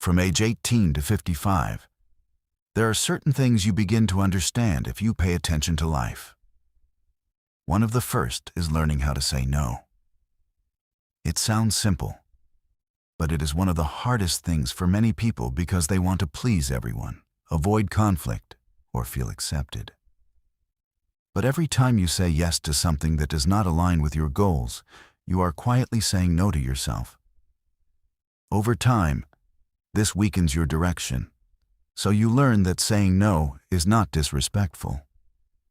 From age 18 to 55, there are certain things you begin to understand if you pay attention to life. One of the first is learning how to say no. It sounds simple, but it is one of the hardest things for many people because they want to please everyone, avoid conflict, or feel accepted. But every time you say yes to something that does not align with your goals, you are quietly saying no to yourself. Over time, this weakens your direction, so you learn that saying no is not disrespectful.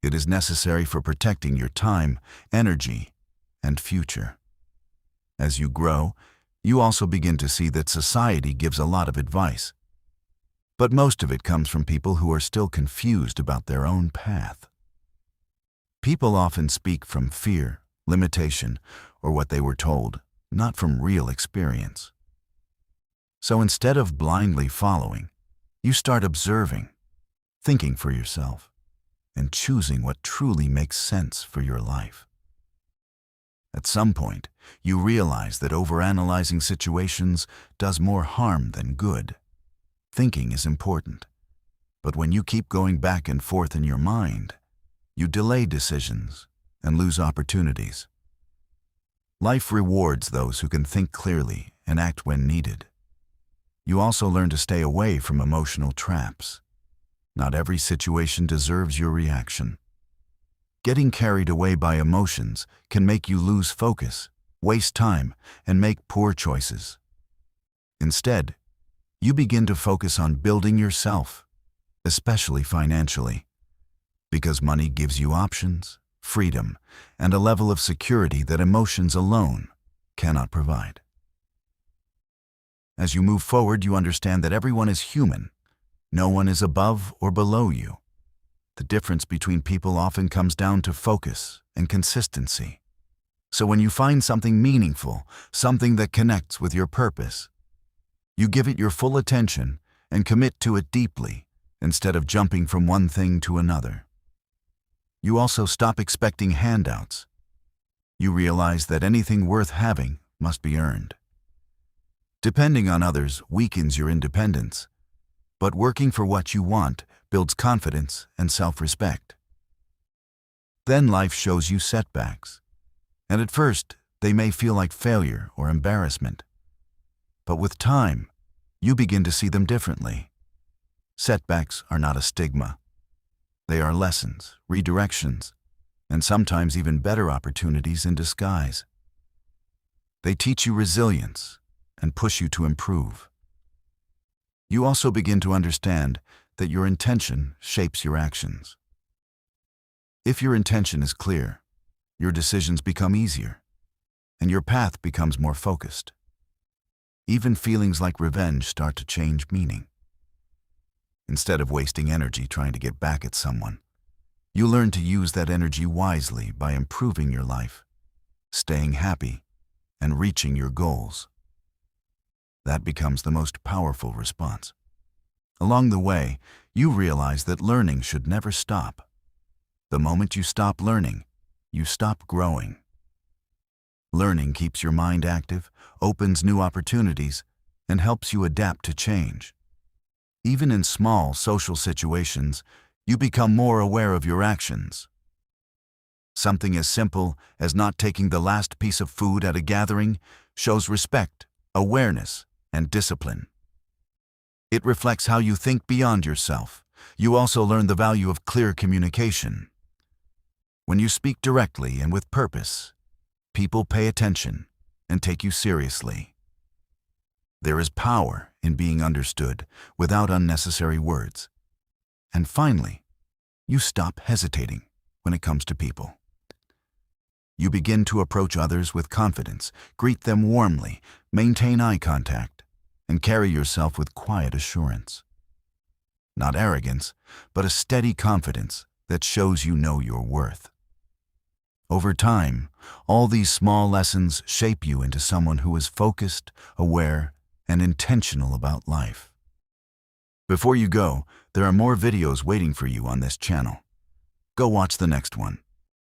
It is necessary for protecting your time, energy, and future. As you grow, you also begin to see that society gives a lot of advice, but most of it comes from people who are still confused about their own path. People often speak from fear, limitation, or what they were told, not from real experience. So instead of blindly following, you start observing, thinking for yourself, and choosing what truly makes sense for your life. At some point, you realize that overanalyzing situations does more harm than good. Thinking is important, but when you keep going back and forth in your mind, you delay decisions and lose opportunities. Life rewards those who can think clearly and act when needed. You also learn to stay away from emotional traps. Not every situation deserves your reaction. Getting carried away by emotions can make you lose focus, waste time, and make poor choices. Instead, you begin to focus on building yourself, especially financially, because money gives you options, freedom, and a level of security that emotions alone cannot provide. As you move forward, you understand that everyone is human. No one is above or below you. The difference between people often comes down to focus and consistency. So when you find something meaningful, something that connects with your purpose, you give it your full attention and commit to it deeply instead of jumping from one thing to another. You also stop expecting handouts. You realize that anything worth having must be earned. Depending on others weakens your independence, but working for what you want builds confidence and self-respect. Then life shows you setbacks, and at first they may feel like failure or embarrassment. But with time, you begin to see them differently. Setbacks are not a stigma. They are lessons, redirections, and sometimes even better opportunities in disguise. They teach you resilience and push you to improve. You also begin to understand that your intention shapes your actions. If your intention is clear, your decisions become easier, and your path becomes more focused. Even feelings like revenge start to change meaning. Instead of wasting energy trying to get back at someone, you learn to use that energy wisely by improving your life, staying happy, and reaching your goals. That becomes the most powerful response. Along the way, you realize that learning should never stop. The moment you stop learning, you stop growing. Learning keeps your mind active, opens new opportunities, and helps you adapt to change. Even in small social situations, you become more aware of your actions. Something as simple as not taking the last piece of food at a gathering shows respect, awareness, and discipline. It reflects how you think beyond yourself. You also learn the value of clear communication. When you speak directly and with purpose, people pay attention and take you seriously. There is power in being understood without unnecessary words. And finally, you stop hesitating when it comes to people. You begin to approach others with confidence, greet them warmly, maintain eye contact, and carry yourself with quiet assurance. Not arrogance, but a steady confidence that shows you know your worth. Over time, all these small lessons shape you into someone who is focused, aware, and intentional about life. Before you go, there are more videos waiting for you on this channel. Go watch the next one.